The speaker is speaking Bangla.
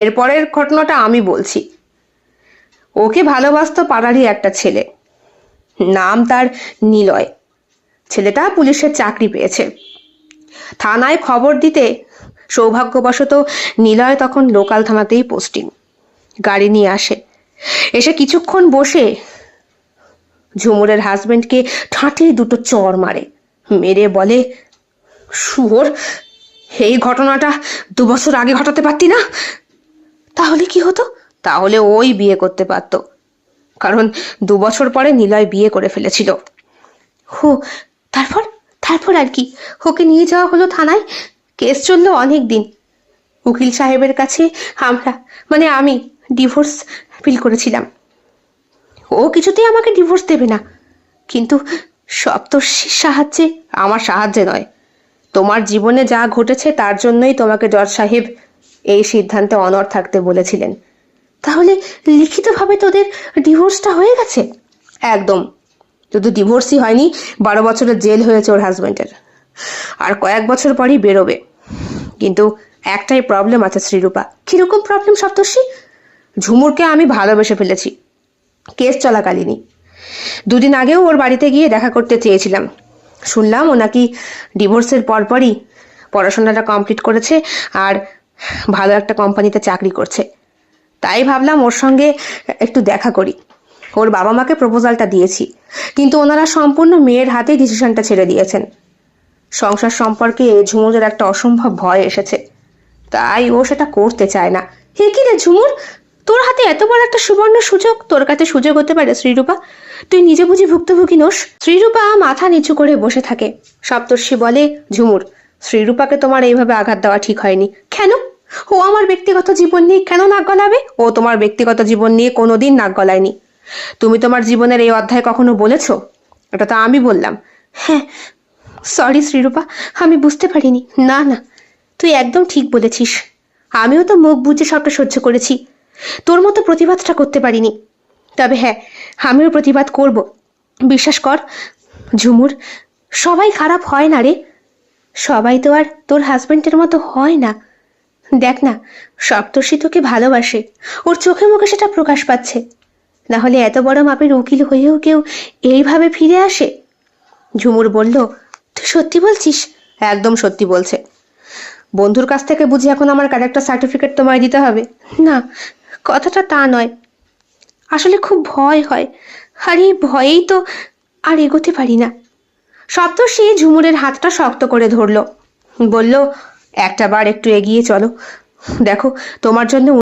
এরপরের ঘটনাটা আমি বলছি। ওকে ভালোবাসতো পাড়ারই একটা ছেলে, নাম তার নিলয়। ছেলেটা পুলিশের চাকরি পেয়েছে। থানায় খবর দিতে সৌভাগ্যবশত নিলয় তখন লোকাল থানাতেই পোস্টিং। গাড়ি নিয়ে আসে, এসে কিছুক্ষণ বসে ঝুমুরের হাজবেন্ডকে ঠাঁটে দুটো চড় মারে, মেরে বলে, শুয়োর, এই ঘটনাটা 2 বছর আগে ঘটাতে পারতি না? তাহলে কি হতো? তাহলে ওই বিয়ে করতে পারত, কারণ 2 বছর পরে নিলয় বিয়ে করে ফেলেছিল। হো, তারপর? তারপর আর কি? ওকে নিয়ে যাওয়া হলো থানায়। কেস চললো অনেক দিন। উকিল সাহেবের কাছে আমি ডিভোর্স অ্যাপিল করেছিলাম। ও কিছুতেই আমাকে ডিভোর্স দেবে না, কিন্তু সপ্তর্ষির সাহায্যে, আমার সাহায্যে নয়, তোমার জীবনে যা ঘটেছে তার জন্যই তোমাকে জজ সাহেব এই সিদ্ধান্তে অনড় থাকতে বলেছিলেন। তাহলে লিখিতভাবে তোদের ডিভোর্সটা হয়ে গেছে? একদম। শুধু ডিভোর্সই হয়নি, 12 বছরের জেল হয়েছে ওর হাজবেন্ডের, আর কয়েক বছর পরই বেরোবে। কিন্তু একটাই প্রবলেম আছে শ্রীরূপা। কিরকম প্রবলেম সপ্তর্ষি? ঝুমুরকে আমি ভালোবেসে ফেলেছি, কেস চলাকালীনই। 2 দিন আগেও ওর বাড়িতে গিয়ে দেখা করতে চেয়েছিলাম। শুনলাম ও নাকি ডিভোর্সের পরপরই পড়াশোনাটা কমপ্লিট করেছে আর ভালো একটা কোম্পানিতে চাকরি করছে। তাই ভাবলাম ওর সঙ্গে একটু দেখা করি। ওর বাবা মাকে প্রপোজালটা দিয়েছি, কিন্তু ওনারা সম্পূর্ণ মেয়ের হাতেই ডিসিশনটা ছেড়ে দিয়েছেন। সংসার সম্পর্কে ঝুমুরের একটা অসম্ভব ভয় এসেছে, তাই ও সেটা করতে চায় না। হে কি রে ঝুমুর, তোর হাতে এত বড় একটা সুবর্ণ সুযোগ, তোর কাছে সুযোগ হতে পারে শ্রীরূপা? তুই নিজে বুঝি ভুক্তভোগী নোস? শ্রীরূপা মাথা নিচু করে বসে থাকে। সপ্তর্ষি বলে, ঝুমুর, শ্রীরূপাকে তোমার এইভাবে আঘাত দেওয়া ঠিক হয়নি। কেন? ও আমার ব্যক্তিগত জীবন নিয়ে কেন নাক গলাবে? ও তোমার ব্যক্তিগত জীবন নিয়ে কোনোদিন নাক গলায়নি। তুমি তোমার জীবনের এই অধ্যায় কখনো বলেছো? এটা তো আমি বললাম। হ্যাঁ, সরি শ্রীরূপা, আমি বুঝতে পারিনি। না না, তুই একদম ঠিক বলেছিস। আমিও তো মুখ বুজে সবটা সহ্য করেছি, তোর মতো প্রতিবাদটা করতে পারিনি। তবে হ্যাঁ, আমিও প্রতিবাদ করব, বিশ্বাস কর। ঝুমুর, সবাই খারাপ হয় না রে। সবাই তো আর তোর হাজবেন্ডের মতো হয় না। দেখ না, সপ্তর্ষি তোকে ভালোবাসে, ওর চোখে মুখে সেটা প্রকাশ পাচ্ছে। না হলে এত বড় মাপের উকিল হয়েও কেউ এইভাবে ফিরে আসে? ঝুমুর বলল, তুই সত্যি বলছিস? একদম সত্যি বলছে। বন্ধুর কাছ থেকে বুঝি এখন আমার ক্যারেক্টার সার্টিফিকেট তোমায় দিতে হবে? না, কথাটা তা নয়। আসলে খুব ভয় হয়, আর এই ভয়েই তো আর এগোতে পারি না। সপ্তর্ষি ঝুমুরের হাতটা শক্ত করে ধরল, বলল, একটা বার একটু এগিয়ে চলো। দেখো, তোমার জন্য